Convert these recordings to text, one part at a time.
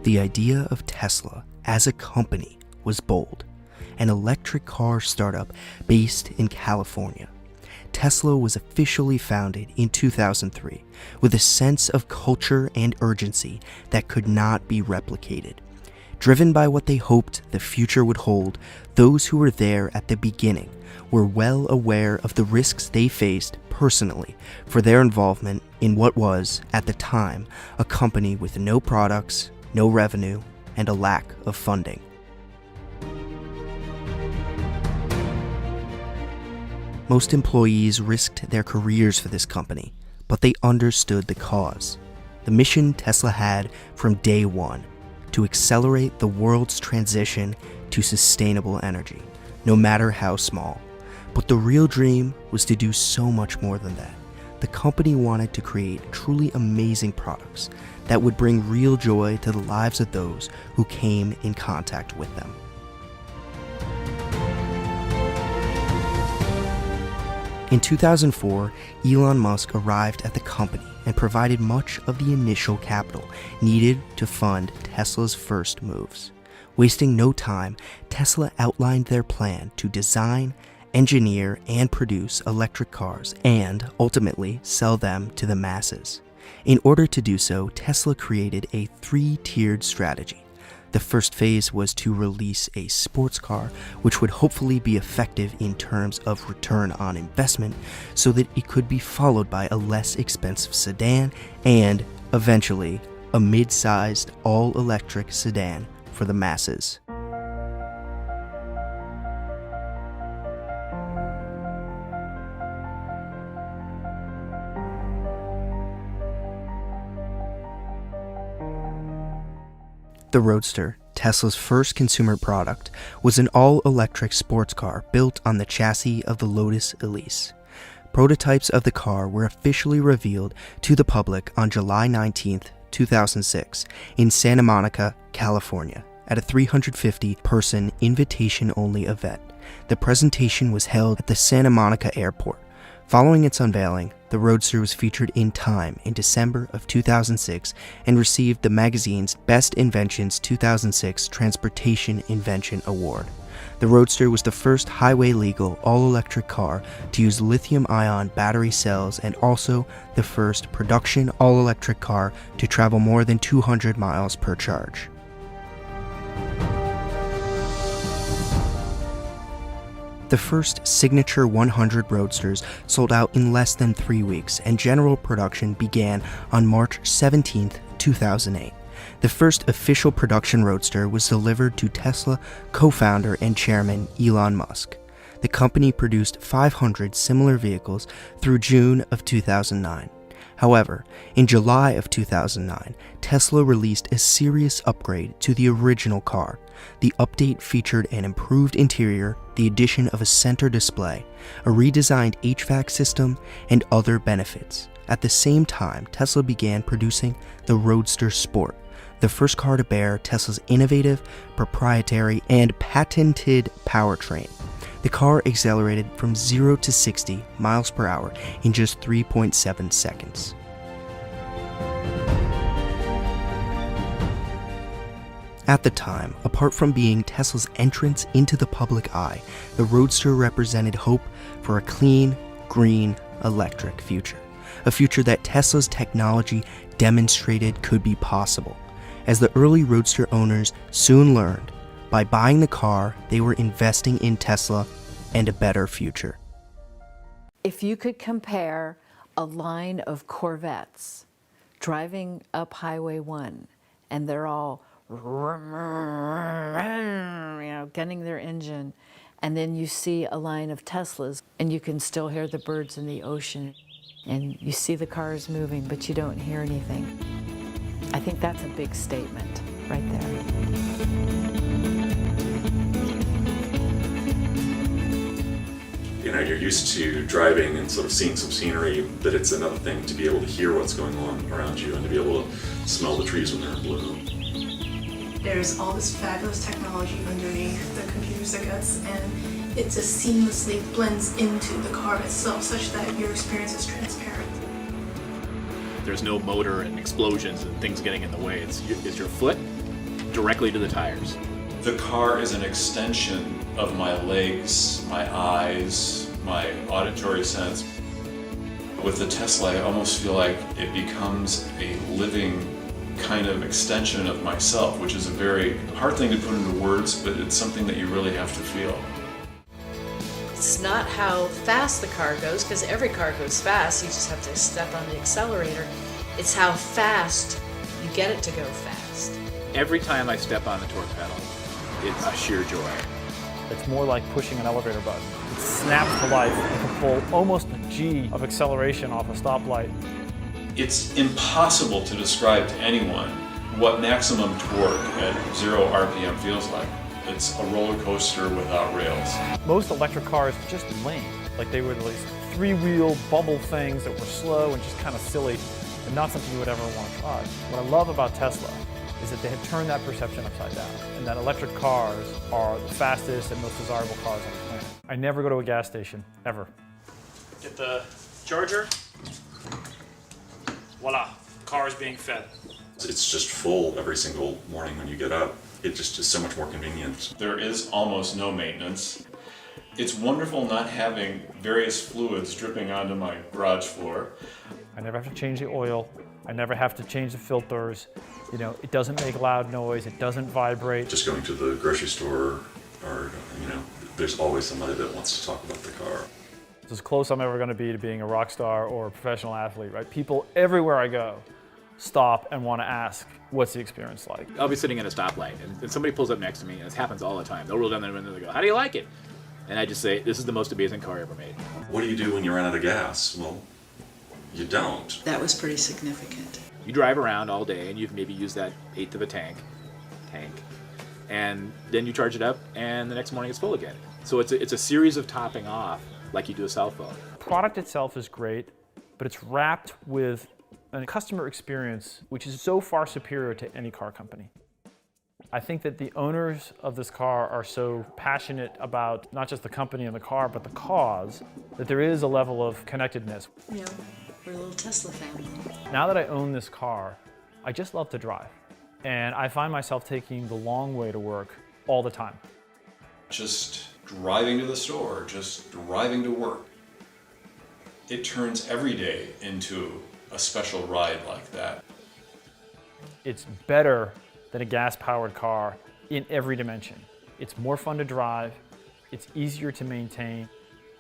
The idea of Tesla as a company was bold, an electric car startup based in California. Tesla was officially founded in 2003 with a sense of culture and urgency that could not be replicated. Driven by what they hoped the future would hold, those who were there at the beginning were well aware of the risks they faced personally for their involvement in what was, at the time, a company with no products, no revenue, and a lack of funding. Most employees risked their careers for this company, but they understood the cause. The mission Tesla had from day one: to accelerate the world's transition to sustainable energy, no matter how small. But the real dream was to do so much more than that. The company wanted to create truly amazing products that would bring real joy to the lives of those who came in contact with them. In 2004, Elon Musk arrived at the company and provided much of the initial capital needed to fund Tesla's first moves. Wasting no time, Tesla outlined their plan to design, engineer, and produce electric cars and ultimately sell them to the masses. In order to do so, Tesla created a three-tiered strategy. The first phase was to release a sports car, which would hopefully be effective in terms of return on investment, so that it could be followed by a less expensive sedan and, eventually, a mid-sized all-electric sedan for the masses. The Roadster, Tesla's first consumer product, was an all-electric sports car built on the chassis of the Lotus Elise. Prototypes of the car were officially revealed to the public on July 19, 2006, in Santa Monica, California, at a 350-person invitation-only event. The presentation was held at the Santa Monica Airport. Following its unveiling, the Roadster was featured in Time in December of 2006 and received the magazine's Best Inventions 2006 Transportation Invention Award. The Roadster was the first highway-legal all-electric car to use lithium-ion battery cells and also the first production all-electric car to travel more than 200 miles per charge. The first Signature 100 Roadsters sold out in less than 3 weeks, and general production began on March 17, 2008. The first official production Roadster was delivered to Tesla co-founder and chairman Elon Musk. The company produced 500 similar vehicles through June of 2009. However, in July of 2009, Tesla released a serious upgrade to the original car. The update featured an improved interior, the addition of a center display, a redesigned HVAC system, and other benefits. At the same time, Tesla began producing the Roadster Sport, the first car to bear Tesla's innovative, proprietary, and patented powertrain. The car accelerated from 0 to 60 miles per hour in just 3.7 seconds. At the time, apart from being Tesla's entrance into the public eye, the Roadster represented hope for a clean, green, electric future. A future that Tesla's technology demonstrated could be possible. As the early Roadster owners soon learned, by buying the car, they were investing in Tesla and a better future. If you could compare a line of Corvettes driving up Highway 1, and they're all gunning their engine, and then you see a line of Teslas, and you can still hear the birds in the ocean, and you see the cars moving, but you don't hear anything. I think that's a big statement right there. You know, you're used to driving and sort of seeing some scenery, but it's another thing to be able to hear what's going on around you and to be able to smell the trees when they're in bloom. There's all this fabulous technology underneath the computer circuits, and it just seamlessly blends into the car itself such that your experience is transparent. There's no motor and explosions and things getting in the way. It's your foot directly to the tires. The car is an extension of my legs, my eyes, my auditory sense. With the Tesla, I almost feel like it becomes a living kind of extension of myself, which is a very hard thing to put into words, but it's something that you really have to feel. It's not how fast the car goes, because every car goes fast, you just have to step on the accelerator. It's how fast you get it to go fast. Every time I step on the torque pedal, it's a sheer joy. It's more like pushing an elevator button. It snaps to life. You can pull almost a G of acceleration off a stoplight. It's impossible to describe to anyone what maximum torque at 0 RPM feels like. It's a roller coaster without rails. Most electric cars are just lame. Like they were these three-wheel bubble things that were slow and just kind of silly and not something you would ever want to try. What I love about Tesla is that they have turned that perception upside down, and that electric cars are the fastest and most desirable cars on the planet. I never go to a gas station, ever. Get the charger. Voila, car is being fed. It's just full every single morning when you get up. It just is so much more convenient. There is almost no maintenance. It's wonderful not having various fluids dripping onto my garage floor. I never have to change the oil. I never have to change the filters. You know, it doesn't make loud noise. It doesn't vibrate. Just going to the grocery store, or there's always somebody that wants to talk about the car. It's as close I'm ever going to be to being a rock star or a professional athlete, right? People everywhere I go stop and want to ask, what's the experience like? I'll be sitting at a stoplight and somebody pulls up next to me, and this happens all the time. They'll roll down the window and they go, "How do you like it?" And I just say, "This is the most amazing car ever made." What do you do when you run out of gas? Well, you don't. That was pretty significant. You drive around all day and you've maybe used that eighth of a tank, and then you charge it up and the next morning it's full again. So it's a series of topping off like you do a cell phone. The product itself is great, but it's wrapped with a customer experience which is so far superior to any car company. I think that the owners of this car are so passionate about not just the company and the car, but the cause, that there is a level of connectedness. You know, we're a little Tesla family. Now that I own this car, I just love to drive. And I find myself taking the long way to work all the time. Just driving to the store, just driving to work. It turns every day into a special ride like that. It's better than a gas-powered car in every dimension. It's more fun to drive, it's easier to maintain,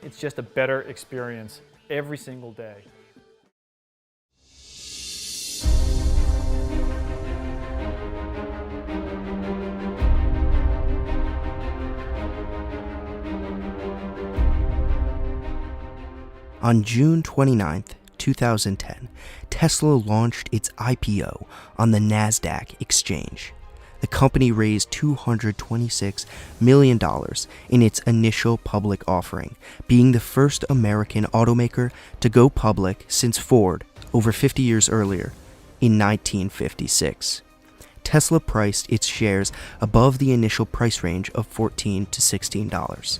it's just a better experience every single day. On June 29, 2010, Tesla launched its IPO on the NASDAQ exchange. The company raised $226 million in its initial public offering, being the first American automaker to go public since Ford over 50 years earlier, in 1956. Tesla priced its shares above the initial price range of $14 to $16.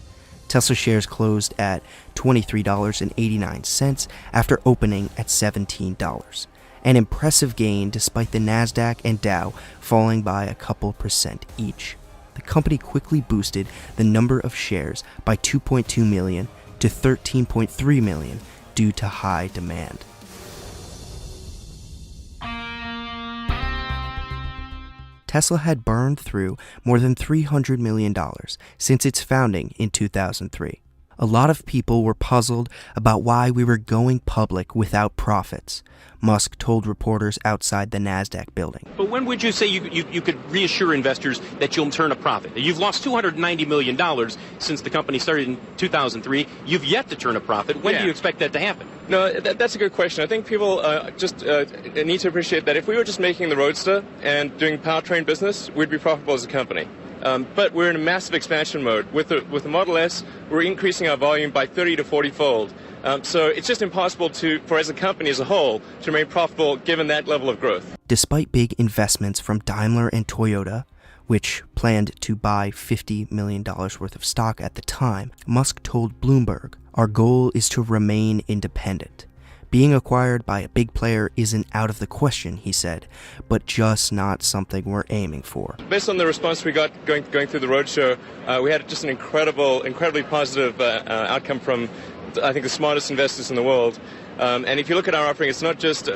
Tesla shares closed at $23.89 after opening at $17. An impressive gain despite the NASDAQ and Dow falling by a couple percent each. The company quickly boosted the number of shares by 2.2 million to 13.3 million due to high demand. Tesla had burned through more than $300 million since its founding in 2003. A lot of people were puzzled about why we were going public without profits, Musk told reporters outside the NASDAQ building. But when would you say you could reassure investors that you'll turn a profit? You've lost $290 million since the company started in 2003. You've yet to turn a profit. When do you expect that to happen? No, that's a good question. I think people just need to appreciate that if we were just making the Roadster and doing powertrain business, we'd be profitable as a company. But we're in a massive expansion mode. With the Model S, we're increasing our volume by 30 to 40-fold. So it's just impossible for as a company as a whole to remain profitable given that level of growth. Despite big investments from Daimler and Toyota, which planned to buy $50 million worth of stock at the time, Musk told Bloomberg, "Our goal is to remain independent. Being acquired by a big player isn't out of the question, he said, but just not something we're aiming for. Based on the response we got going through the roadshow, we had just an incredibly positive outcome from, I think, the smartest investors in the world. And if you look at our offering, it's not just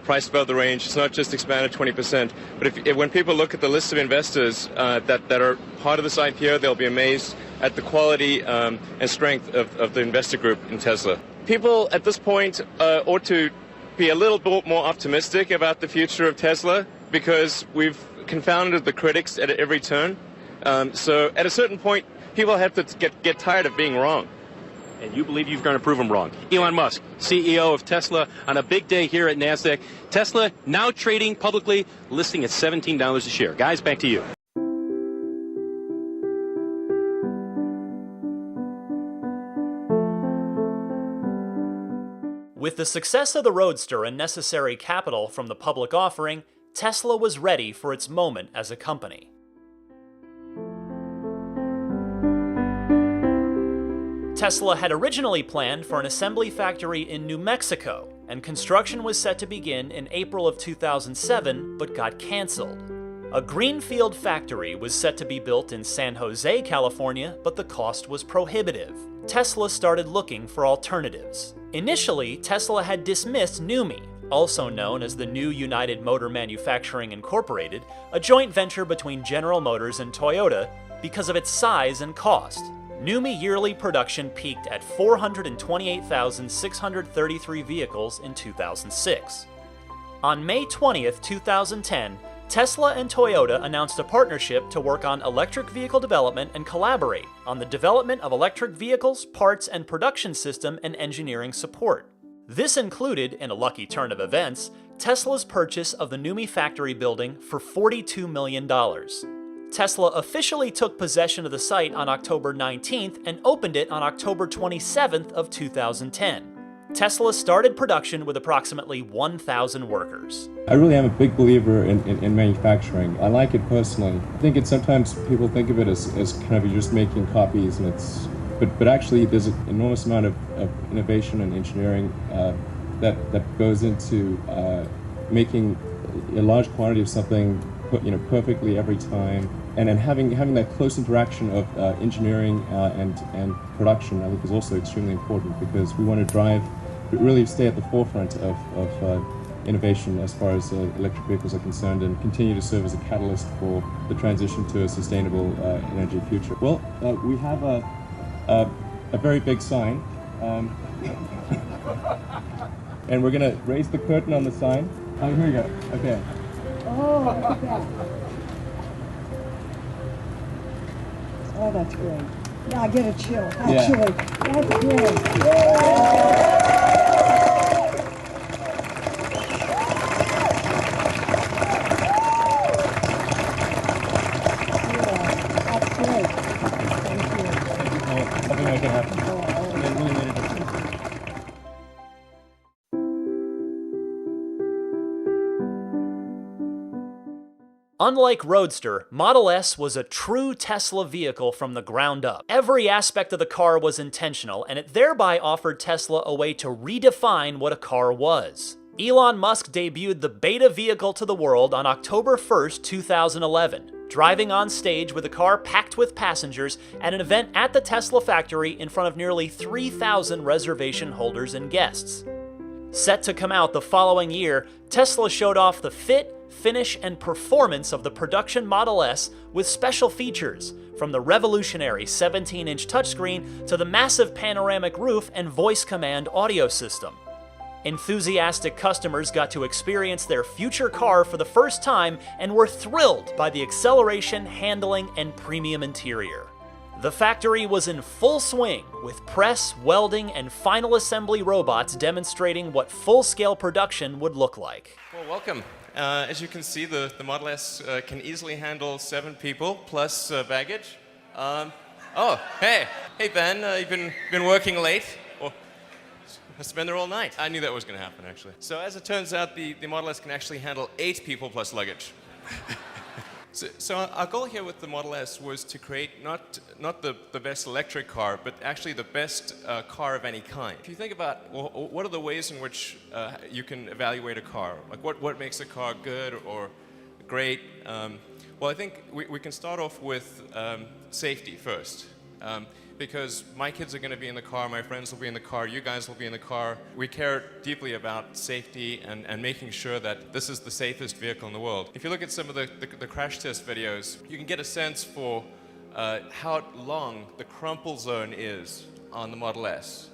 priced above the range. It's not just expanded 20%. But when people look at the list of investors that are part of this IPO, they'll be amazed at the quality and strength of the investor group in Tesla. People at this point ought to be a little bit more optimistic about the future of Tesla because we've confounded the critics at every turn. So at a certain point, people have to get tired of being wrong. And you believe you're going to prove them wrong. Elon Musk, CEO of Tesla, on a big day here at NASDAQ. Tesla now trading publicly, listing at $17 a share. Guys, back to you. With the success of the Roadster and necessary capital from the public offering, Tesla was ready for its moment as a company. Tesla had originally planned for an assembly factory in New Mexico, and construction was set to begin in April of 2007, but got canceled. A greenfield factory was set to be built in San Jose, California, but the cost was prohibitive. Tesla started looking for alternatives. Initially, Tesla had dismissed NUMMI, also known as the New United Motor Manufacturing Incorporated, a joint venture between General Motors and Toyota, because of its size and cost. NUMMI yearly production peaked at 428,633 vehicles in 2006. On May 20th, 2010, Tesla and Toyota announced a partnership to work on electric vehicle development and collaborate on the development of electric vehicles, parts, and production system and engineering support. This included, in a lucky turn of events, Tesla's purchase of the NUMMI factory building for $42 million. Tesla officially took possession of the site on October 19th and opened it on October 27th of 2010. Tesla started production with approximately 1,000 workers. I really am a big believer in manufacturing. I like it personally. I think sometimes people think of it as kind of you're just making copies, and but actually there's an enormous amount of innovation and engineering that goes into making a large quantity of something perfectly every time, and then having that close interaction of engineering and production, I think, is also extremely important because we want to really stay at the forefront of innovation as far as electric vehicles are concerned, and continue to serve as a catalyst for the transition to a sustainable energy future. Well, we have a very big sign, and we're going to raise the curtain on the sign. Oh, here we go. Okay. Oh, look at that. Oh, that's great. Yeah, I get a chill, actually. Yeah. That's great. Yeah. That's great. Thank you. Something like it happen. Oh, It really made a difference. Unlike Roadster, Model S was a true Tesla vehicle from the ground up. Every aspect of the car was intentional, and it thereby offered Tesla a way to redefine what a car was. Elon Musk debuted the beta vehicle to the world on October 1st, 2011, driving on stage with a car packed with passengers at an event at the Tesla factory in front of nearly 3,000 reservation holders and guests. Set to come out the following year, Tesla showed off the fit, finish, and performance of the production Model S with special features, from the revolutionary 17-inch touchscreen to the massive panoramic roof and voice command audio system. Enthusiastic customers got to experience their future car for the first time and were thrilled by the acceleration, handling, and premium interior. The factory was in full swing, with press, welding, and final assembly robots demonstrating what full-scale production would look like. Well, welcome. As you can see, the Model S can easily handle 7 people plus baggage. Oh, hey, Ben, you've been working late. Or must have been there all night. I knew that was going to happen, actually. So as it turns out, the Model S can actually handle 8 people plus luggage. So our goal here with the Model S was to create not the best electric car, but actually the best car of any kind. If you think about, well, what are the ways in which you can evaluate a car? Like what makes a car good or great? Well, I think we can start off with safety first. Because my kids are going to be in the car, my friends will be in the car, you guys will be in the car. We care deeply about safety and making sure that this is the safest vehicle in the world. If you look at some of the crash test videos, you can get a sense for how long the crumple zone is on the Model S.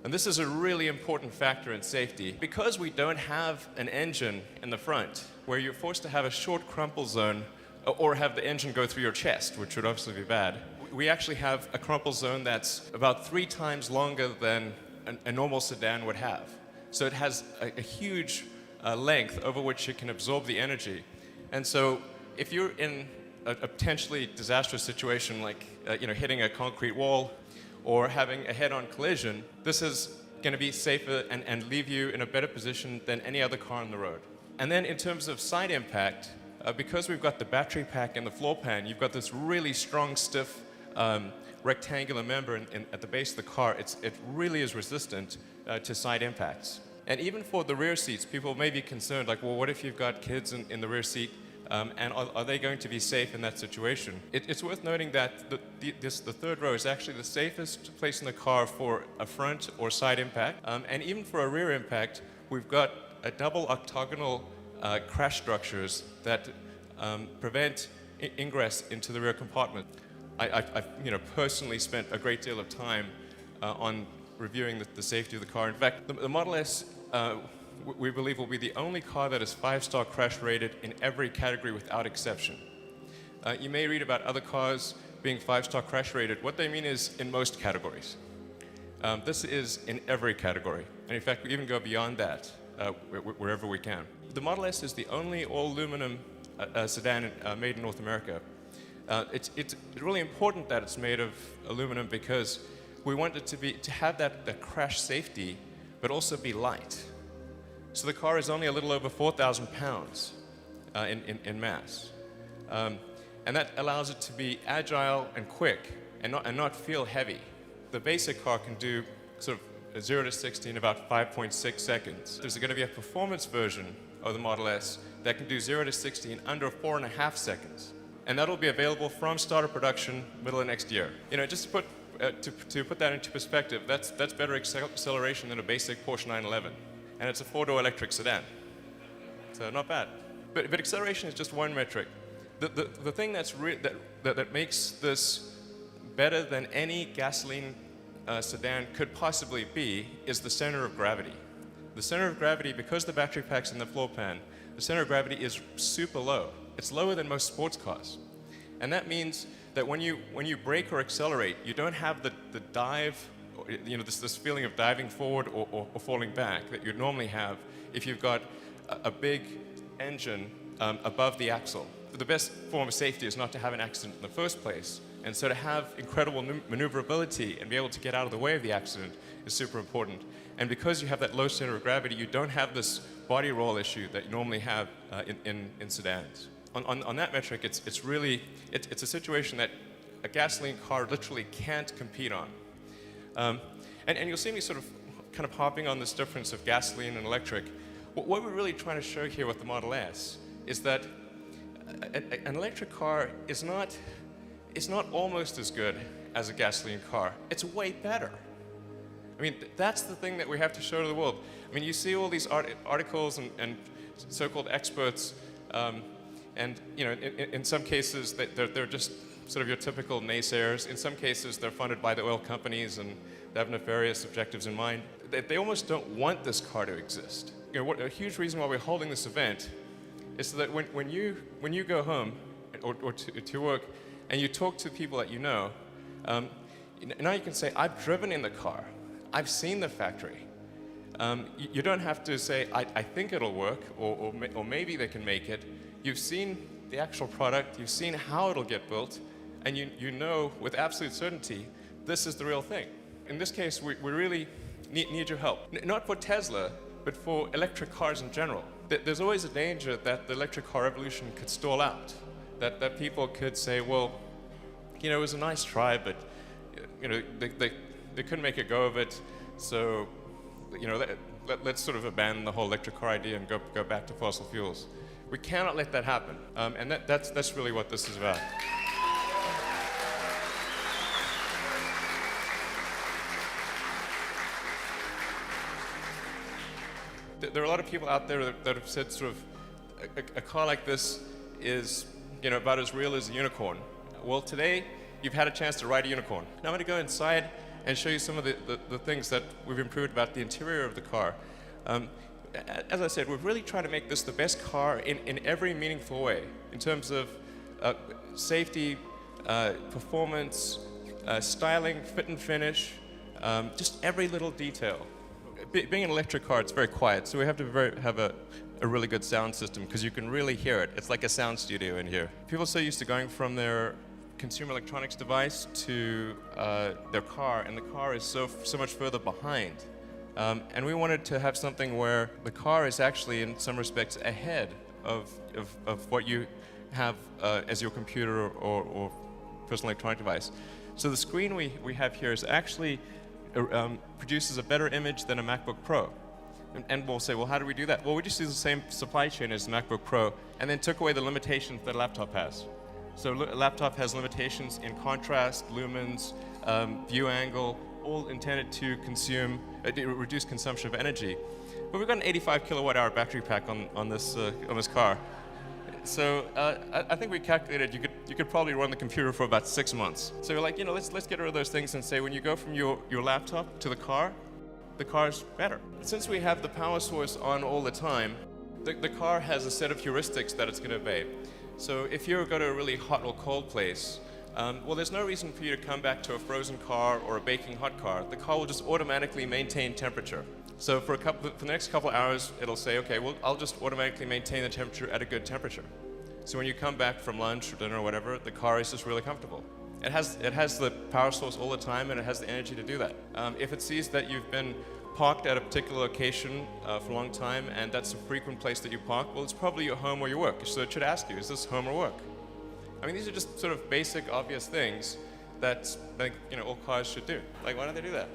And this is a really important factor in safety. Because we don't have an engine in the front, where you're forced to have a short crumple zone or have the engine go through your chest, which would obviously be bad. We actually have a crumple zone that's about 3 times longer than a normal sedan would have. So it has a huge length over which it can absorb the energy. And so if you're in a potentially disastrous situation like hitting a concrete wall or having a head-on collision, this is going to be safer and leave you in a better position than any other car on the road. And then in terms of side impact, because we've got the battery pack and the floor pan, you've got this really strong, stiff rectangular member at the base of the car. It really is resistant to side impacts. And even for the rear seats, people may be concerned, like, well, what if you've got kids in the rear seat, and are they going to be safe in that situation? It's worth noting that the third row is actually the safest place in the car for a front or side impact. And even for a rear impact, we've got a double octagonal crash structures that prevent ingress into the rear compartment. I've personally spent a great deal of time on reviewing the safety of the car. In fact, the Model S, we believe, will be the only car that is 5-star crash rated in every category without exception. You may read about other cars being 5-star crash rated. What they mean is in most categories. This is in every category. And in fact, we even go beyond that wherever we can. The Model S is the only all-aluminum sedan made in North America. It's really important that it's made of aluminum because we want it to have that crash safety, but also be light. So the car is only a little over 4,000 pounds in mass. And that allows it to be agile and quick and not feel heavy. The basic car can do sort of 0 to 60 in about 5.6 seconds. There's going to be a performance version of the Model S that can do 0 to 60 in under 4.5 seconds. And that'll be available from start of production middle of next year. Just to put that into perspective, that's better acceleration than a basic Porsche 911. And it's a 4-door electric sedan. So not bad. But acceleration is just one metric. The thing that makes this better than any gasoline sedan could possibly be is the center of gravity. The center of gravity, because the battery pack's in the floor pan, the center of gravity is super low. It's lower than most sports cars. And that means that when you brake or accelerate, you don't have the dive, this feeling of diving forward or falling back that you'd normally have if you've got a big engine above the axle. The best form of safety is not to have an accident in the first place. And so to have incredible maneuverability and be able to get out of the way of the accident is super important. And because you have that low center of gravity, you don't have this body roll issue that you normally have in sedans. On that metric, it's a situation that a gasoline car literally can't compete on. And you'll see me sort of kind of harping on this difference of gasoline and electric. What we're really trying to show here with the Model S is that an electric car is not almost as good as a gasoline car. It's way better. I mean, that's the thing that we have to show to the world. I mean, you see all these articles and so-called experts, and in some cases they're just sort of your typical naysayers. In some cases they're funded by the oil companies and they have nefarious objectives in mind. They almost don't want this car to exist. A huge reason why we're holding this event is so that when you go home or to work and you talk to people that you know, now you can say, I've driven in the car. I've seen the factory. You don't have to say, I think it'll work, or maybe they can make it. You've seen the actual product, you've seen how it'll get built, and you know with absolute certainty, this is the real thing. In this case, we really need your help. Not for Tesla, but for electric cars in general. There's always a danger that the electric car revolution could stall out that people could say, well, you know, it was a nice try, but you know, they couldn't make a go of it, so you know, let's sort of abandon the whole electric car idea and go back to fossil fuels. We cannot let that happen, and that's really what this is about. There are a lot of people out there that have said sort of a car like this is, you know, about as real as a unicorn. Well, today you've had a chance to ride a unicorn. Now I'm going to go inside and show you some of the things that we've improved about the interior of the car. As I said, we've really tried to make this the best car in every meaningful way, in terms of safety, performance, styling, fit and finish, just every little detail. Being an electric car, it's very quiet, so we have to have a really good sound system, because you can really hear it. It's like a sound studio in here. People are so used to going from their consumer electronics device to their car, and the car is so much further behind. And we wanted to have something where the car is actually, in some respects, ahead of what you have as your computer or personal electronic device. So the screen we have here is actually produces a better image than a MacBook Pro. And we'll say, well, how do we do that? Well, we just use the same supply chain as MacBook Pro, and then took away the limitations that a laptop has. So a laptop has limitations in contrast, lumens, view angle, all intended to reduce consumption of energy. But we've got an 85 kilowatt hour battery pack on this car. So I think we calculated you could probably run the computer for about 6 months. So we're like, you know, let's get rid of those things and say, when you go from your laptop to the car's better. Since we have the power source on all the time, the car has a set of heuristics that it's going to obey. So if you go to a really hot or cold place, well, there's no reason for you to come back to a frozen car or a baking hot car. The car will just automatically maintain temperature. So for the next couple hours, it'll say, okay, well, I'll just automatically maintain the temperature at a good temperature. So when you come back from lunch or dinner or whatever, the car is just really comfortable. It has the power source all the time, and it has the energy to do that. If it sees that you've been parked at a particular location for a long time, and that's a frequent place that you park, well, it's probably your home or your work. So it should ask you, is this home or work? I mean, these are just sort of basic, obvious things that, like, you know, all cars should do. Like, why don't they do that?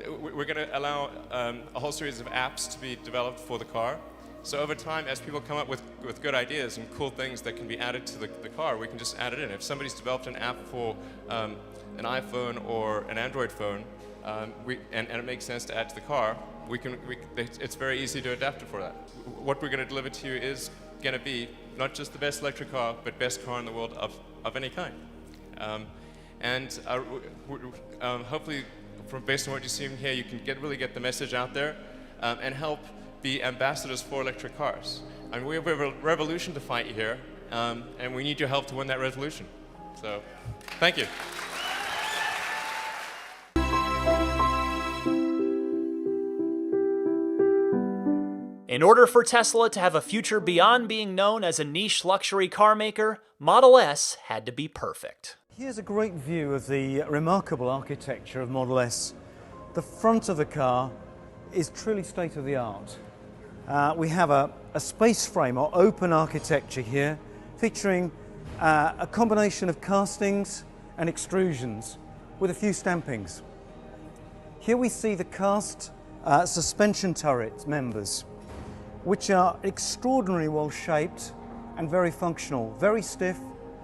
We're going to allow a whole series of apps to be developed for the car. So over time, as people come up with good ideas and cool things that can be added to the car, we can just add it in. If somebody's developed an app for an iPhone or an Android phone, and it makes sense to add to the car, it's very easy to adapt it for that. What we're going to deliver to you is going to be not just the best electric car, but best car in the world of any kind. Hopefully, based on what you see here, you can really get the message out there and help be ambassadors for electric cars. I mean, we have a revolution to fight here, and we need your help to win that revolution. So, thank you. In order for Tesla to have a future beyond being known as a niche luxury car maker, Model S had to be perfect. Here's a great view of the remarkable architecture of Model S. The front of the car is truly state-of-the-art. We have a space frame or open architecture here, featuring a combination of castings and extrusions with a few stampings. Here we see the cast suspension turret members, which are extraordinarily well shaped and very functional, very stiff,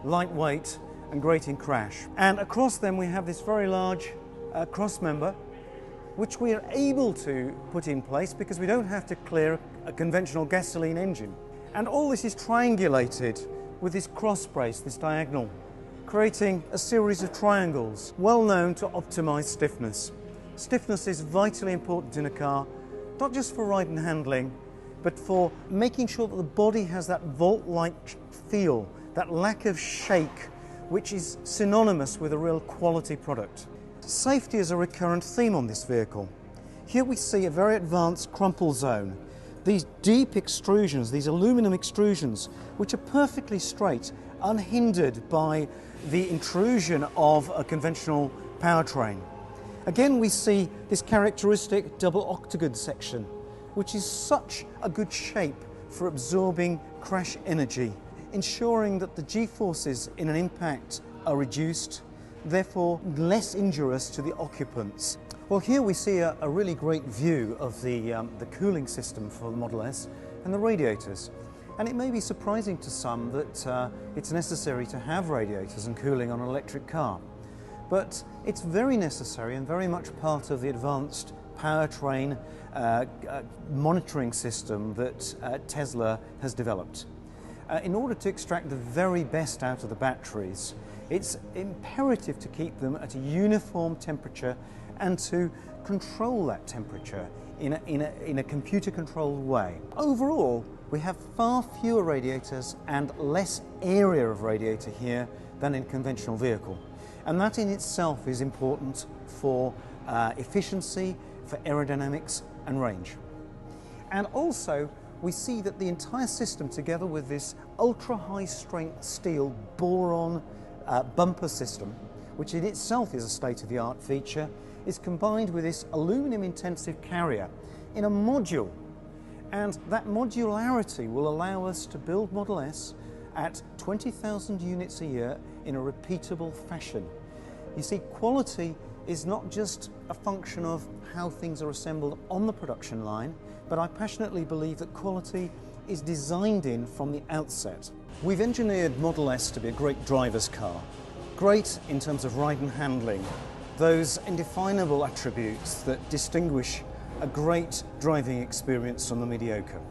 lightweight, and great in crash. And across them we have this very large cross member, which we are able to put in place because we don't have to clear a conventional gasoline engine. And all this is triangulated with this cross brace, this diagonal, creating a series of triangles, well known to optimize stiffness. Stiffness is vitally important in a car, not just for ride and handling, but for making sure that the body has that vault-like feel, that lack of shake, which is synonymous with a real quality product. Safety is a recurrent theme on this vehicle. Here we see a very advanced crumple zone. These deep extrusions, these aluminum extrusions, which are perfectly straight, unhindered by the intrusion of a conventional powertrain. Again, we see this characteristic double octagon section, which is such a good shape for absorbing crash energy. ensuring that the G-forces in an impact are reduced, therefore less injurious to the occupants. Well, here we see a really great view of the cooling system for the Model S and the radiators. And it may be surprising to some that it's necessary to have radiators and cooling on an electric car. But it's very necessary and very much part of the advanced powertrain monitoring system that Tesla has developed. In order to extract the very best out of the batteries, it's imperative to keep them at a uniform temperature and to control that temperature in a computer-controlled way. Overall, we have far fewer radiators and less area of radiator here than in a conventional vehicle. And that in itself is important for efficiency, for aerodynamics and range. And also, we see that the entire system, together with this ultra-high strength steel boron bumper system, which in itself is a state-of-the-art feature, is combined with this aluminum-intensive carrier in a module. And that modularity will allow us to build Model S at 20,000 units a year in a repeatable fashion. You see, quality is not just a function of how things are assembled on the production line, but I passionately believe that quality is designed in from the outset. We've engineered Model S to be a great driver's car, great in terms of ride and handling, those indefinable attributes that distinguish a great driving experience from the mediocre.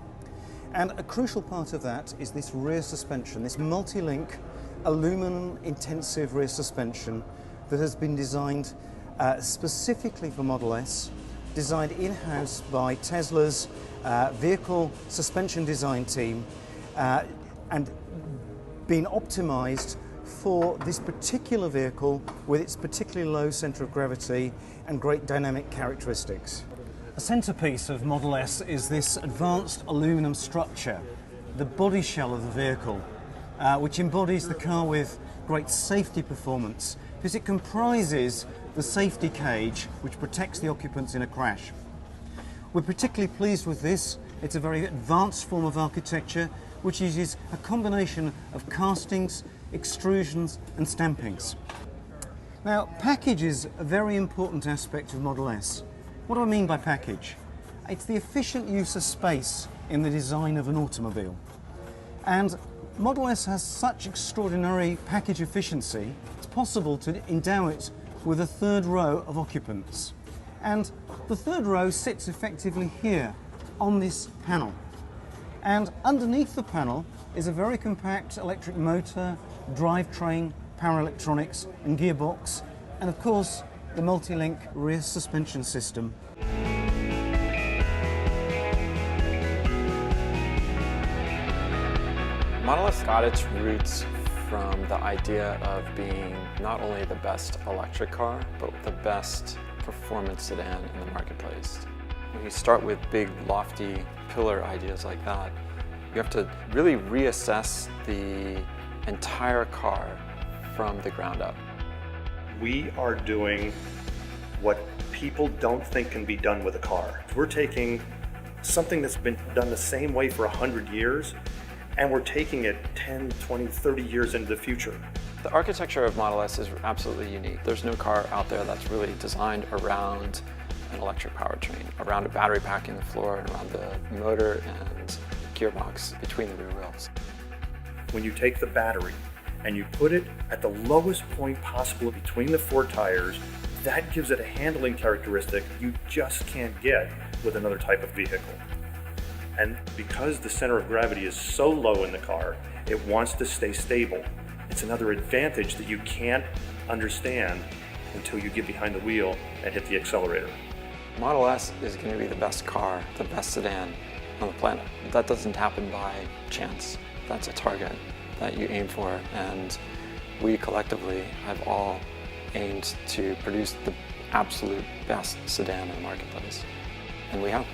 And a crucial part of that is this rear suspension, this multi-link aluminum intensive rear suspension that has been designed specifically for Model S, designed in-house by Tesla's vehicle suspension design team and been optimized for this particular vehicle with its particularly low center of gravity and great dynamic characteristics. A centerpiece of Model S is this advanced aluminum structure, the body shell of the vehicle, which embodies the car with great safety performance because it comprises the safety cage which protects the occupants in a crash. We're particularly pleased with this. It's a very advanced form of architecture which uses a combination of castings, extrusions and stampings. Now, package is a very important aspect of Model S. What do I mean by package? It's the efficient use of space in the design of an automobile. And Model S has such extraordinary package efficiency, it's possible to endow it with a third row of occupants. And the third row sits effectively here on this panel. And underneath the panel is a very compact electric motor, drivetrain, power electronics and gearbox, and of course the multi-link rear suspension system. Model S got its roots from the idea of being not only the best electric car, but the best performance sedan in the marketplace. When you start with big, lofty pillar ideas like that, you have to really reassess the entire car from the ground up. We are doing what people don't think can be done with a car. We're taking something that's been done the same way for 100 years, and we're taking it 10, 20, 30 years into the future. The architecture of Model S is absolutely unique. There's no car out there that's really designed around an electric powertrain, around a battery pack in the floor, and around the motor and gearbox between the rear wheels. When you take the battery and you put it at the lowest point possible between the four tires, that gives it a handling characteristic you just can't get with another type of vehicle. And because the center of gravity is so low in the car, it wants to stay stable. It's another advantage that you can't understand until you get behind the wheel and hit the accelerator. Model S is going to be the best car, the best sedan on the planet. That doesn't happen by chance. That's a target that you aim for, and we collectively have all aimed to produce the absolute best sedan in the marketplace, and we have.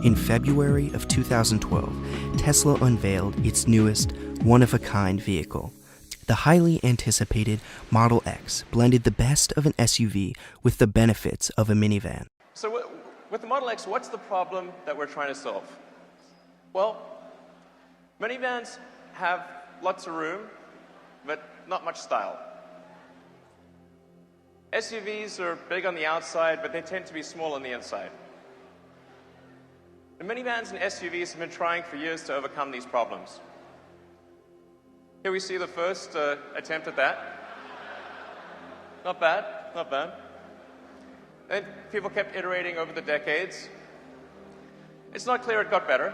In February of 2012, Tesla unveiled its newest, one-of-a-kind vehicle. The highly anticipated Model X blended the best of an SUV with the benefits of a minivan. So with the Model X, what's the problem that we're trying to solve? Well, minivans have lots of room, but not much style. SUVs are big on the outside, but they tend to be small on the inside. The minivans and SUVs have been trying for years to overcome these problems. Here we see the first attempt at that. Not bad, not bad. And people kept iterating over the decades. It's not clear it got better.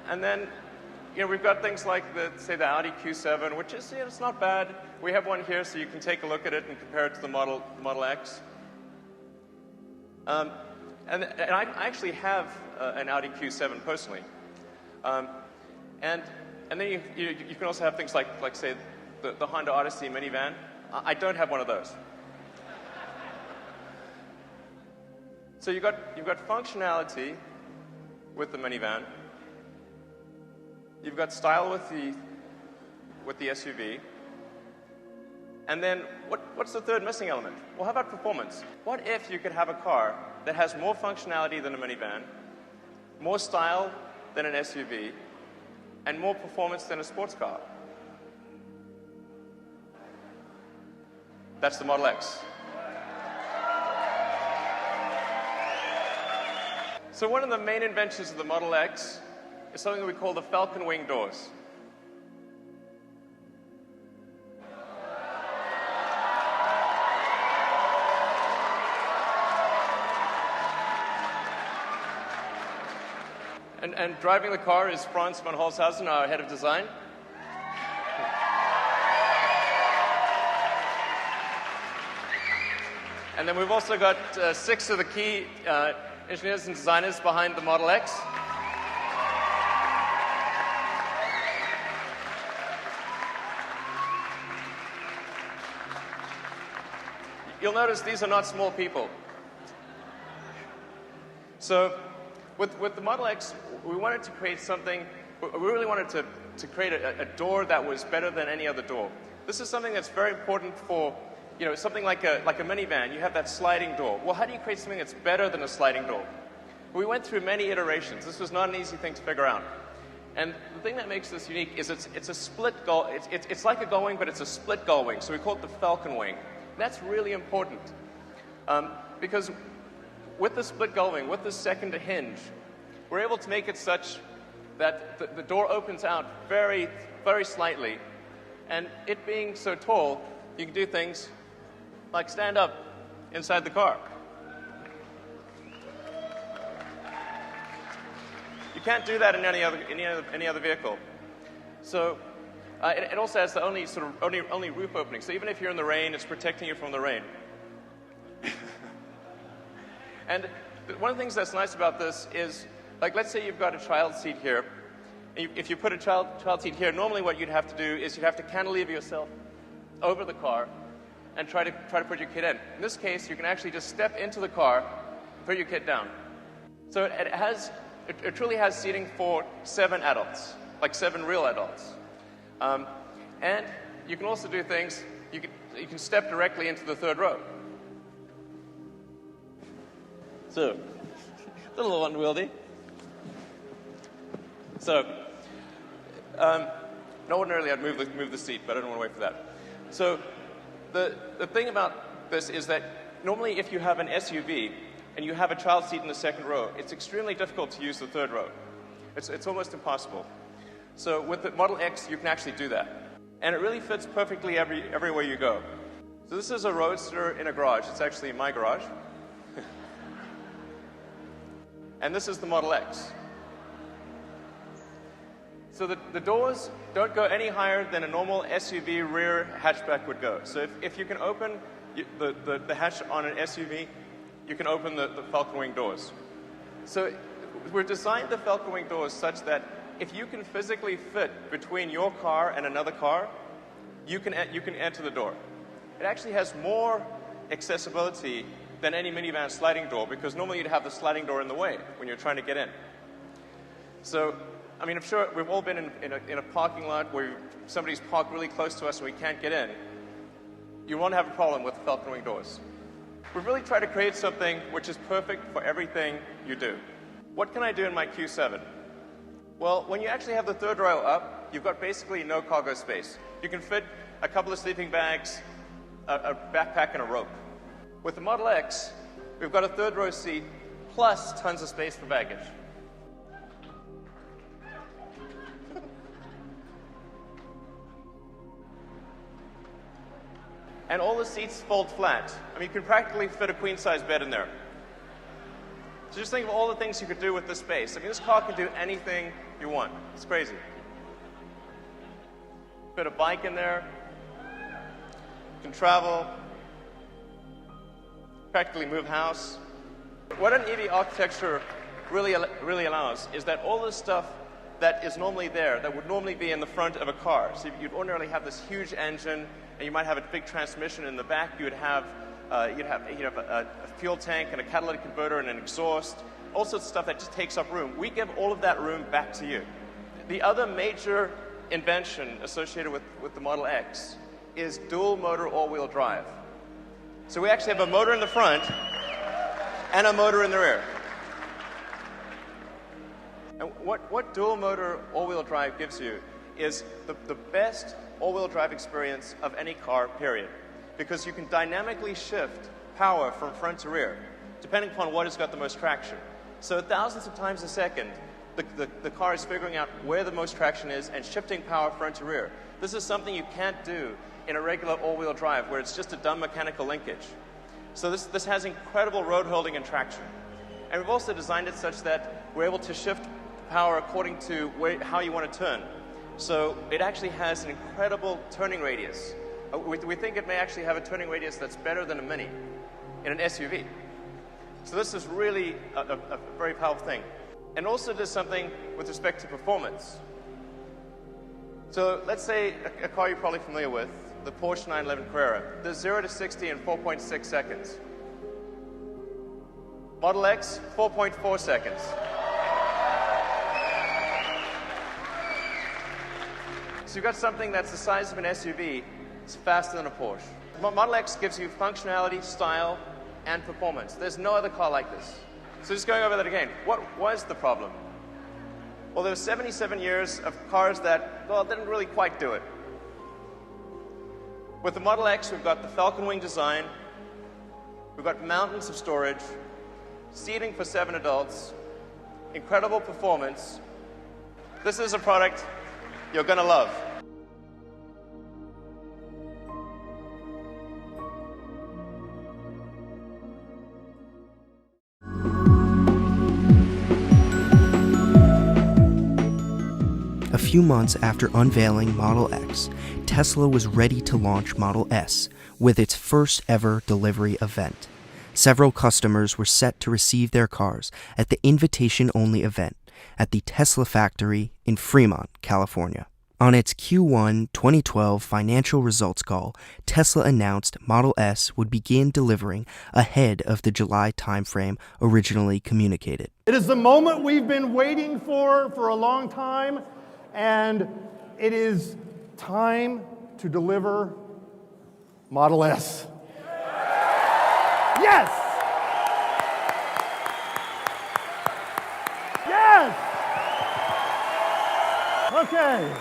And then, we've got things like say the Audi Q7, which is, it's not bad. We have one here, so you can take a look at it and compare it to the Model X. And I actually have an Audi Q7 personally. And then you can also have things like say, the Honda Odyssey minivan. I don't have one of those. So you've got functionality with the minivan. You've got style with the SUV. And then what's the third missing element? Well, how about performance? What if you could have a car that has more functionality than a minivan, more style than an SUV, and more performance than a sports car? That's the Model X. So one of the main inventions of the Model X is something that we call the Falcon Wing doors. And driving the car is Franz von Holzhausen, our head of design. And then we've also got 6 of the key engineers and designers behind the Model X. You'll notice these are not small people. So with the Model X, we wanted to create something, we really wanted to create a door that was better than any other door. This is something that's very important for, something like a minivan. You have that sliding door. Well, how do you create something that's better than a sliding door? We went through many iterations. This was not an easy thing to figure out. And the thing that makes this unique is it's a split gull. It's like a gull wing, but it's a split gull wing. So we call it the Falcon Wing. That's really important because with the split gull wing, with the second hinge, we're able to make it such that the door opens out very, very slightly. And it being so tall, you can do things like stand up inside the car. You can't do that in any other vehicle. So it also has the only roof opening. So even if you're in the rain, it's protecting you from the rain. And one of the things that's nice about this is, like, let's say you've got a child seat here. And if you put a child seat here, normally what you'd have to do is you'd have to cantilever yourself over the car and try to put your kid in. In this case, you can actually just step into the car, put your kid down. So it truly has seating for 7 adults, like 7 real adults. And you can also do things, you can step directly into the 3rd row. So, a little unwieldy. So, ordinarily I'd move the seat, but I don't want to wait for that. So, the thing about this is that normally if you have an SUV and you have a child seat in the 2nd row, it's extremely difficult to use the 3rd row. It's almost impossible. So with the Model X, you can actually do that. And it really fits perfectly everywhere you go. So this is a Roadster in a garage. It's actually my garage. And this is the Model X. So the doors don't go any higher than a normal SUV rear hatchback would go. So if you can open the hatch on an SUV, you can open the Falcon Wing doors. So we've designed the Falcon Wing doors such that if you can physically fit between your car and another car, you can enter the door. It actually has more accessibility than any minivan sliding door, because normally you'd have the sliding door in the way when you're trying to get in. So, I mean, I'm sure we've all been in a parking lot where somebody's parked really close to us and we can't get in. You won't have a problem with the Falcon Wing doors. We've really tried to create something which is perfect for everything you do. What can I do in my Q7? Well, when you actually have the third row up, you've got basically no cargo space. You can fit a couple of sleeping bags, a backpack, and a rope. With the Model X, we've got a third row seat plus tons of space for baggage. And all the seats fold flat. I mean, you can practically fit a queen-size bed in there. So just think of all the things you could do with this space. I mean, this car can do anything you want. It's crazy. Fit a bike in there. You can travel. Practically move house. What an EV architecture really allows is that all this stuff that is normally there, that would normally be in the front of a car. So you'd ordinarily have this huge engine, and you might have a big transmission in the back. You'd have a fuel tank and a catalytic converter and an exhaust, all sorts of stuff that just takes up room. We give all of that room back to you. The other major invention associated with the Model X is dual motor all-wheel drive. So we actually have a motor in the front and a motor in the rear. And what dual motor all-wheel drive gives you is the best all-wheel drive experience of any car, period. Because you can dynamically shift power from front to rear, depending upon what has got the most traction. So thousands of times a second, the car is figuring out where the most traction is and shifting power front to rear. This is something you can't do in a regular all-wheel drive, where it's just a dumb mechanical linkage. So this has incredible road holding and traction. And we've also designed it such that we're able to shift power according to how you want to turn. So it actually has an incredible turning radius. We think it may actually have a turning radius that's better than a Mini in an SUV. So this is really a very powerful thing. And also does something with respect to performance. So let's say a car you're probably familiar with, the Porsche 911 Carrera. Does 0 to 60 in 4.6 seconds. Model X, 4.4 seconds. So you've got something that's the size of an SUV, it's faster than a Porsche. Model X gives you functionality, style, and performance. There's no other car like this. So just going over that again, what was the problem? Well, there were 77 years of cars that, well, didn't really quite do it. With the Model X, we've got the Falcon Wing design, we've got mountains of storage, seating for 7 adults, incredible performance. This is a product you're going to love. A few months after unveiling Model X, Tesla was ready to launch Model S with its first ever delivery event. Several customers were set to receive their cars at the invitation-only event at the Tesla factory in Fremont, California. On its Q1 2012 financial results call, Tesla announced Model S would begin delivering ahead of the July timeframe originally communicated. It is the moment we've been waiting for a long time, and it is time to deliver Model S. Yes! Yes! Okay.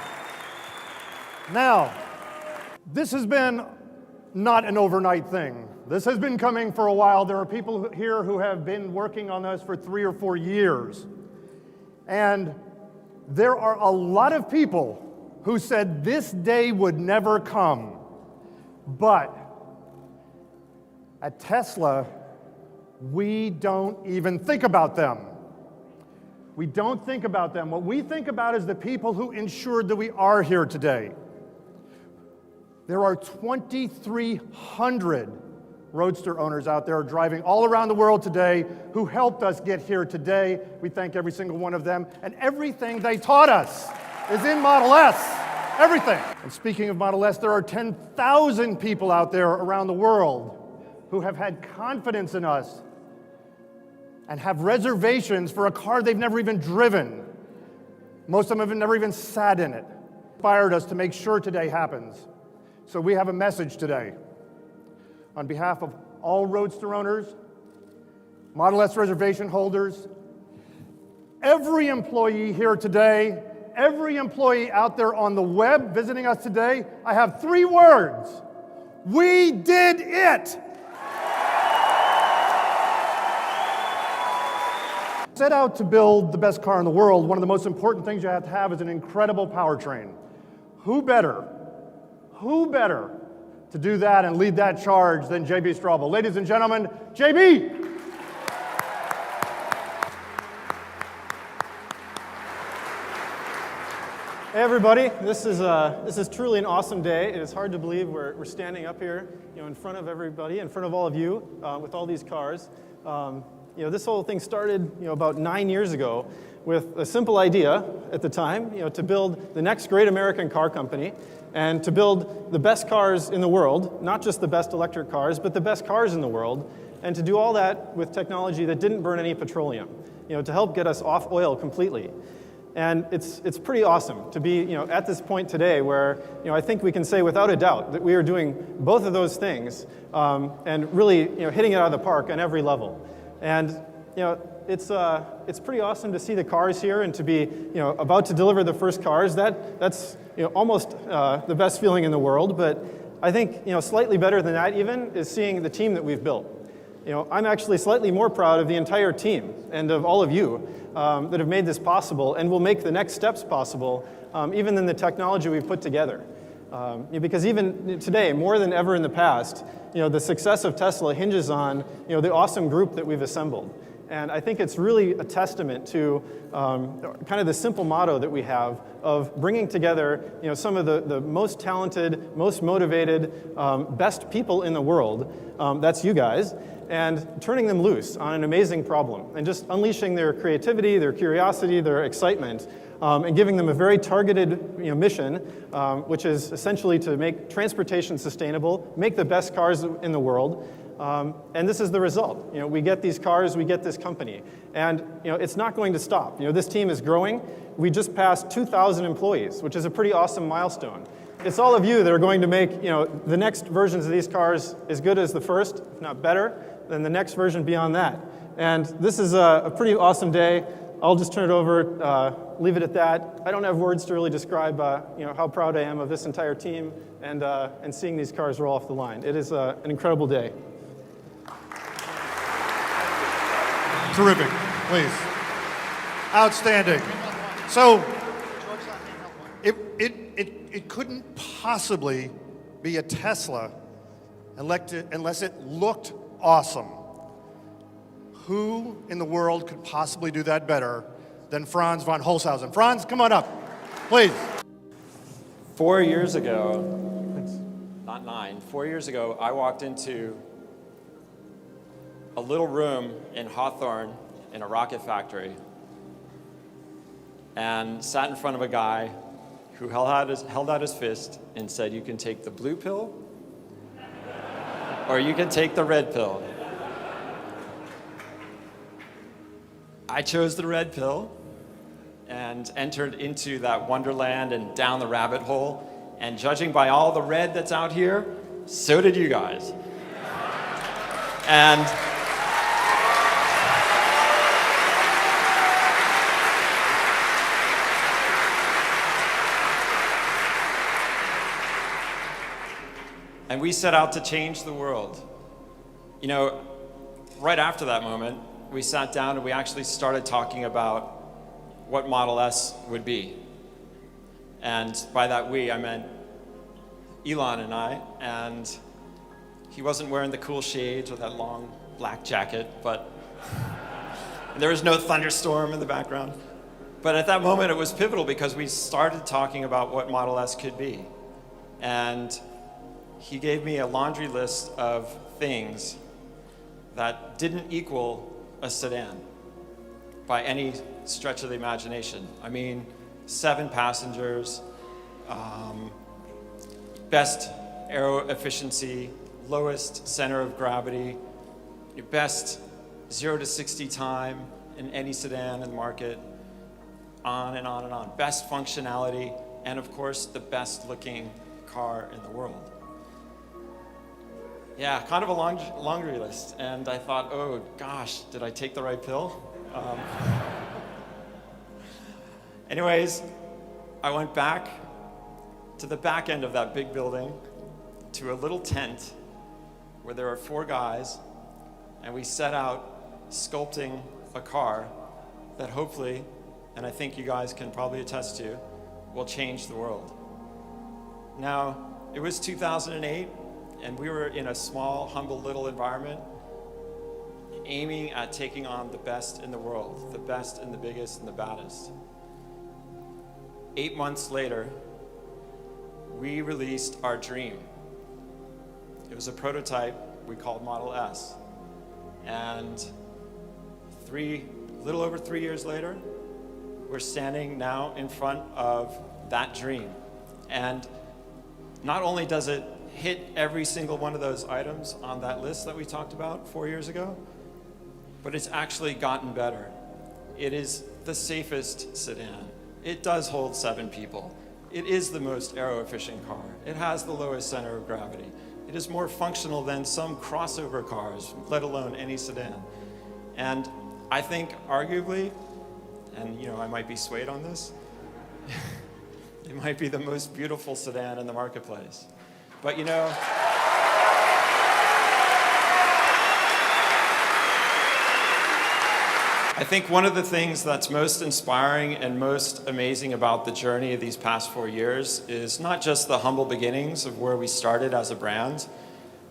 Now, this has been not an overnight thing. This has been coming for a while. There are people here who have been working on this for 3 or 4 years. And there are a lot of people who said this day would never come. But at Tesla, we don't even think about them. We don't think about them. What we think about is the people who ensured that we are here today. There are 2,300 Roadster owners out there driving all around the world today who helped us get here today. We thank every single one of them. And everything they taught us is in Model S. Everything. And speaking of Model S, there are 10,000 people out there around the world who have had confidence in us and have reservations for a car they've never even driven. Most of them have never even sat in it. Inspired us to make sure today happens. So we have a message today. On behalf of all Roadster owners, Model S reservation holders, every employee here today, every employee out there on the web visiting us today, I have 3 words. We did it! Set out to build the best car in the world. One of the most important things you have to have is an incredible powertrain. Who better to do that and lead that charge than JB Straubel? Ladies and gentlemen, JB! Hey everybody, this is truly an awesome day. It is hard to believe we're standing up here, in front of everybody, in front of all of you, with all these cars. This whole thing started, about 9 years ago with a simple idea at the time, to build the next great American car company and to build the best cars in the world, not just the best electric cars, but the best cars in the world, and to do all that with technology that didn't burn any petroleum, to help get us off oil completely. And it's pretty awesome to be, at this point today where, I think we can say without a doubt that we are doing both of those things and really, hitting it out of the park on every level. And it's pretty awesome to see the cars here and to be about to deliver the first cars. That's almost the best feeling in the world. But I think slightly better than that even is seeing the team that we've built. I'm actually slightly more proud of the entire team and of all of you that have made this possible and will make the next steps possible, even than the technology we've put together. Because even today, more than ever in the past, the success of Tesla hinges on the awesome group that we've assembled. And I think it's really a testament to kind of the simple motto that we have of bringing together some of the most talented, most motivated, best people in the world, that's you guys, and turning them loose on an amazing problem and just unleashing their creativity, their curiosity, their excitement, and giving them a very targeted mission, which is essentially to make transportation sustainable, make the best cars in the world, and this is the result. We get these cars, we get this company, and it's not going to stop. This team is growing. We just passed 2,000 employees, which is a pretty awesome milestone. It's all of you that are going to make the next versions of these cars as good as the first, if not better, than the next version beyond that. And this is a pretty awesome day. I'll just turn it over, leave it at that. I don't have words to really describe how proud I am of this entire team and seeing these cars roll off the line. It is an incredible day. Terrific, please. Outstanding. So, it couldn't possibly be a Tesla unless it looked awesome. Who in the world could possibly do that better than Franz von Holzhausen? Franz, come on up, please. 4 years ago, not 9, 4 years ago, I walked into a little room in Hawthorne in a rocket factory and sat in front of a guy who held out his fist and said, "You can take the blue pill or you can take the red pill." I chose the red pill and entered into that wonderland and down the rabbit hole. And judging by all the red that's out here, so did you guys. And we set out to change the world. Right after that moment, we sat down and we actually started talking about what Model S would be. And by that we, I meant Elon and I, and he wasn't wearing the cool shades or that long black jacket, but there was no thunderstorm in the background. But at that moment, it was pivotal because we started talking about what Model S could be. And he gave me a laundry list of things that didn't equal a sedan by any stretch of the imagination. I mean, 7 passengers, best aero efficiency, lowest center of gravity, your best 0 to 60 time in any sedan in the market, on and on and on. Best functionality, and of course, the best looking car in the world. Yeah, kind of a laundry list. And I thought, oh gosh, did I take the right pill? Anyways, I went back to the back end of that big building to a little tent where there were 4 guys, and we set out sculpting a car that hopefully, and I think you guys can probably attest to, will change the world. Now, it was 2008, and we were in a small, humble little environment, aiming at taking on the best in the world, the best and the biggest and the baddest. 8 months later, we released our dream. It was a prototype we called Model S. And little over 3 years later, we're standing now in front of that dream. And not only does it hit every single one of those items on that list that we talked about 4 years ago, but it's actually gotten better. It is the safest sedan. It does hold 7 people. It is the most aero-efficient car. It has the lowest center of gravity. It is more functional than some crossover cars, let alone any sedan. And I think arguably, and I might be swayed on this, it might be the most beautiful sedan in the marketplace. But I think one of the things that's most inspiring and most amazing about the journey of these past 4 years is not just the humble beginnings of where we started as a brand,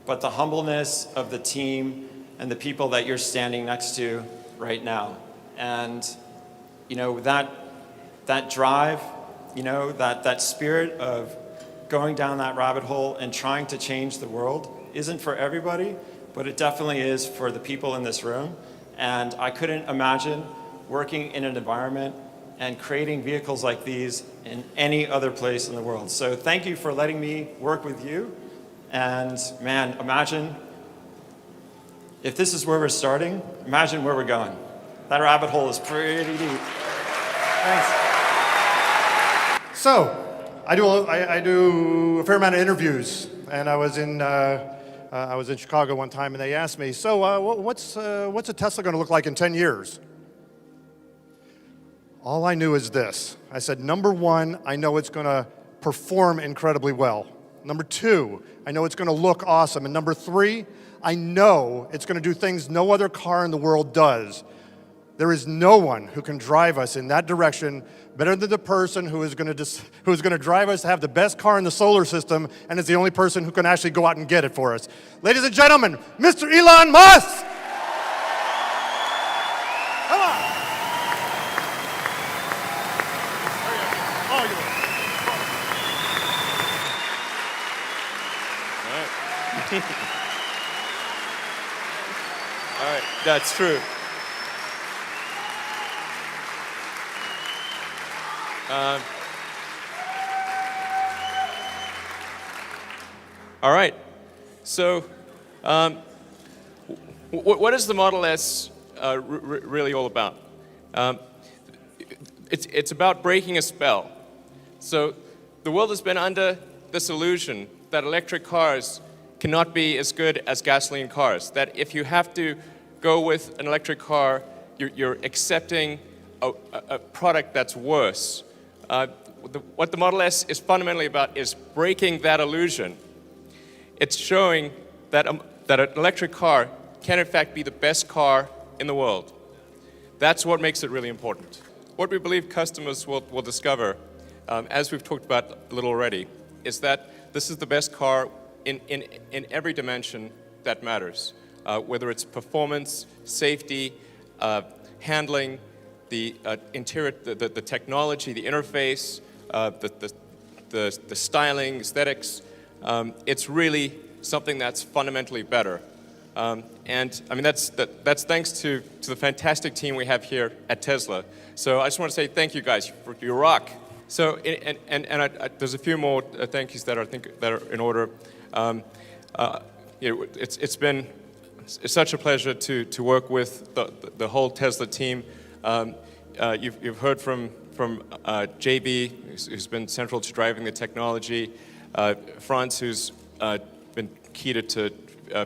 but the humbleness of the team and the people that you're standing next to right now. And that drive, that spirit of going down that rabbit hole and trying to change the world isn't for everybody, but it definitely is for the people in this room. And I couldn't imagine working in an environment and creating vehicles like these in any other place in the world. So thank you for letting me work with you. And man, imagine if this is where we're starting, imagine where we're going. That rabbit hole is pretty deep. Thanks. So, I do a fair amount of interviews, and I was in Chicago one time, and they asked me, so what's a Tesla going to look like in 10 years? All I knew is this. I said, number 1, I know it's going to perform incredibly well. Number 2, I know it's going to look awesome. And number 3, I know it's going to do things no other car in the world does. There is no one who can drive us in that direction better than the person who is going to drive us to have the best car in the solar system, and is the only person who can actually go out and get it for us. Ladies and gentlemen, Mr. Elon Musk! Come on! All right, that's true. All right, so what is the Model S really all about? It's about breaking a spell. So the world has been under this illusion that electric cars cannot be as good as gasoline cars, that if you have to go with an electric car, you're accepting a product that's worse. What the Model S is fundamentally about is breaking that illusion. It's showing that an electric car can in fact be the best car in the world. That's what makes it really important. What we believe customers will discover, as we've talked about a little already, is that this is the best car in every dimension that matters, whether it's performance, safety, handling, the interior, the technology, the interface, the styling, aesthetics. It's really something that's fundamentally better. And I mean, that's thanks to the fantastic team we have here at Tesla. So I just want to say thank you guys for your rock. So there's a few more thank yous that I think that are in order. It's such a pleasure to work with the whole Tesla team. You've heard from JB, who's been central to driving the technology, Franz, who's been key to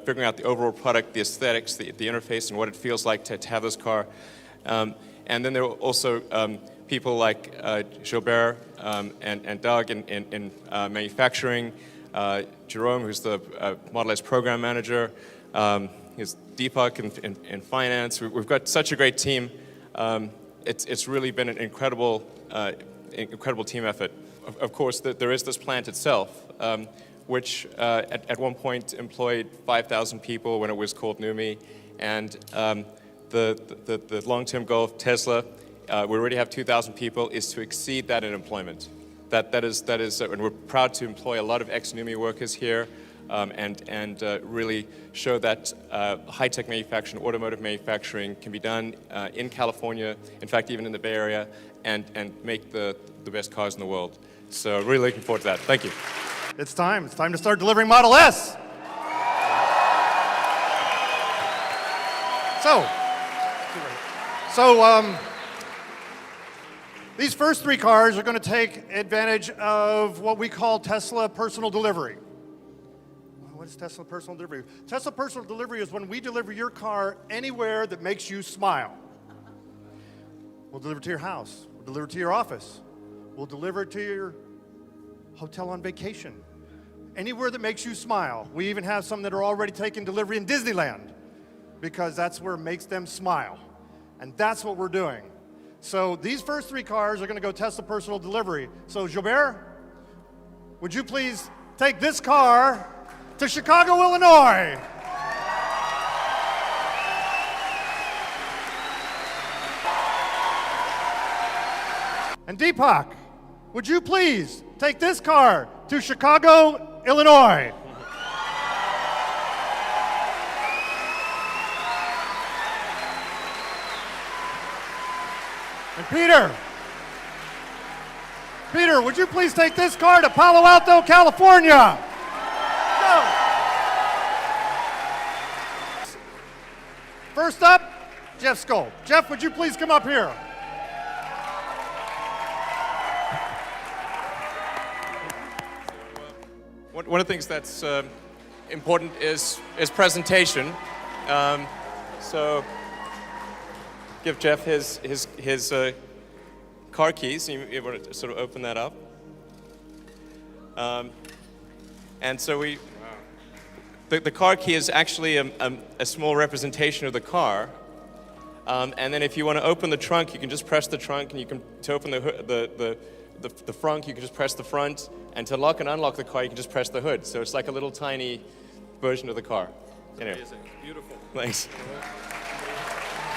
figuring out the overall product, the aesthetics, the interface, and what it feels like to have this car. And then there are also people like Gilbert and Doug in manufacturing, Jerome, who's the Model S program manager, is Deepak in finance. We've got such a great team. It's really been an incredible team effort. Of course, there is this plant itself, which at one point employed 5,000 people when it was called NUMMI, and the long-term goal of Tesla, we already have 2,000 people, is to exceed that in employment. That is, and we're proud to employ a lot of ex-NUMMI workers here, and really show that high-tech manufacturing, automotive manufacturing can be done in California, in fact, even in the Bay Area, and make the best cars in the world. So really looking forward to that. Thank you. It's time to start delivering Model S. So these first three cars are going to take advantage of what we call Tesla Personal Delivery. What is Tesla Personal Delivery? Tesla Personal Delivery is when we deliver your car anywhere that makes you smile. We'll deliver it to your house. We'll deliver it to your office. We'll deliver it to your hotel on vacation. Anywhere that makes you smile. We even have some that are already taking delivery in Disneyland because that's where it makes them smile. And that's what we're doing. So these first three cars are going to go Tesla Personal Delivery. So Gilbert, would you please take this car to Chicago, Illinois? And Deepak, would you please take this car to Chicago, Illinois? And Peter, would you please take this car to Palo Alto, California? Go. First up, Jeff Skoll. Jeff, would you please come up here? One of the things that's important is presentation. So give Jeff his car keys. You want to sort of open that up. And so the car key is actually a small representation of the car. And then if you want to open the trunk, you can just press the trunk, and to open the front, you can just press the front, and to lock and unlock the car, you can just press the hood. So it's like a little tiny version of the car. Anyway. Amazing. Beautiful. Thanks.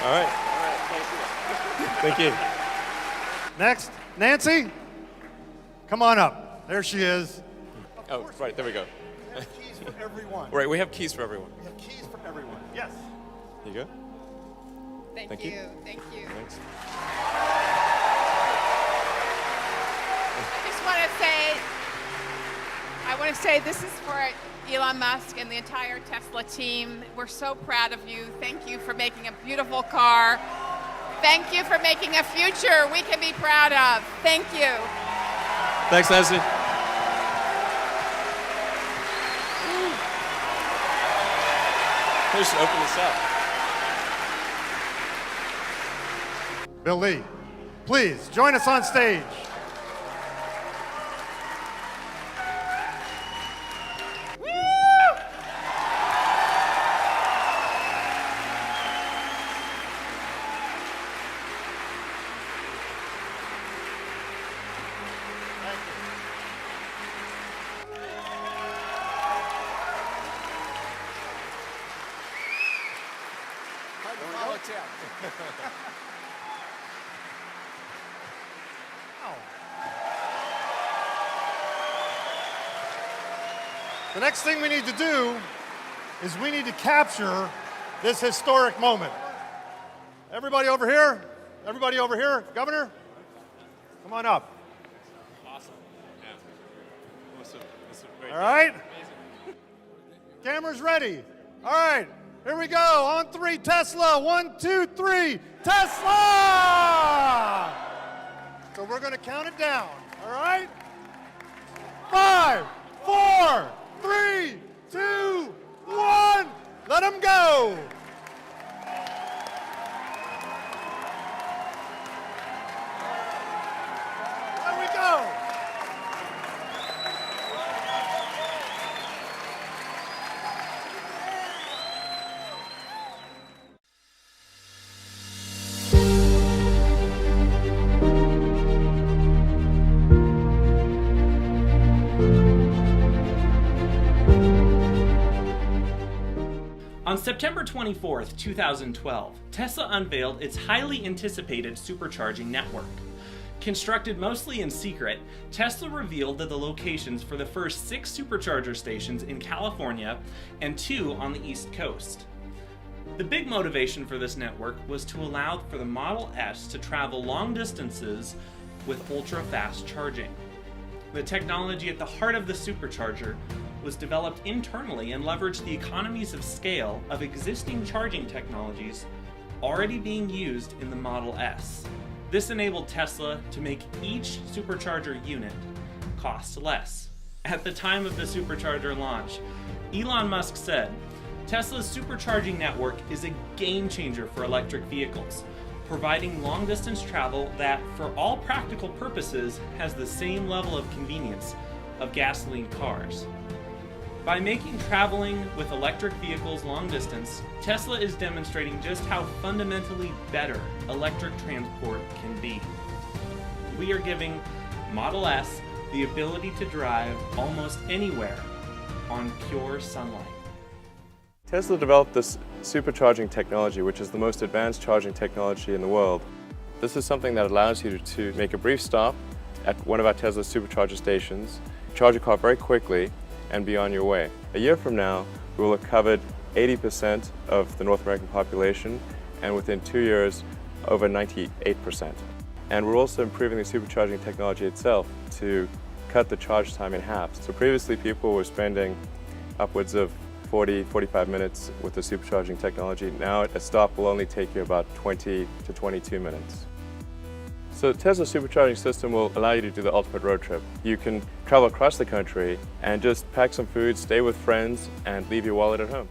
All right. Thank you. Next, Nancy, come on up. There she is. Oh, right, there we go. We have keys for everyone. Right, we have keys for everyone. We have keys for everyone. Yes. Here you go. Thank you. Thank you. Thanks. I want to say this is for Elon Musk and the entire Tesla team. We're so proud of you. Thank you for making a beautiful car. Thank you for making a future we can be proud of. Thank you. Thanks, Nancy. Let's open this up. Bill Lee, please join us on stage. The next thing we need to do is we need to capture this historic moment. Everybody over here? Everybody over here? Governor? Come on up. Awesome. Yeah. All right. Cameras ready. All right, here we go. On 3, Tesla. 1, 2, 3, Tesla! So we're going to count it down, all right? 5, 4, 3, 2, 1. Let them go. There we go. On September 24th, 2012, Tesla unveiled its highly anticipated supercharging network. Constructed mostly in secret, Tesla revealed that the locations for the first 6 supercharger stations in California and 2 on the East Coast. The big motivation for this network was to allow for the Model S to travel long distances with ultra-fast charging. The technology at the heart of the supercharger was developed internally and leveraged the economies of scale of existing charging technologies already being used in the Model S. This enabled Tesla to make each supercharger unit cost less. At the time of the supercharger launch, Elon Musk said, "Tesla's supercharging network is a game changer for electric vehicles, providing long-distance travel that, for all practical purposes, has the same level of convenience of gasoline cars." By making traveling with electric vehicles long distance, Tesla is demonstrating just how fundamentally better electric transport can be. We are giving Model S the ability to drive almost anywhere on pure sunlight. Tesla developed this supercharging technology, which is the most advanced charging technology in the world. This is something that allows you to make a brief stop at one of our Tesla supercharger stations, charge your car very quickly, and be on your way. A year from now, we will have covered 80% of the North American population, and within 2 years, over 98%. And we're also improving the supercharging technology itself to cut the charge time in half. So previously, people were spending upwards of 40-45 minutes with the supercharging technology. Now, a stop will only take you about 20 to 22 minutes. So the Tesla supercharging system will allow you to do the ultimate road trip. You can travel across the country and just pack some food, stay with friends, and leave your wallet at home.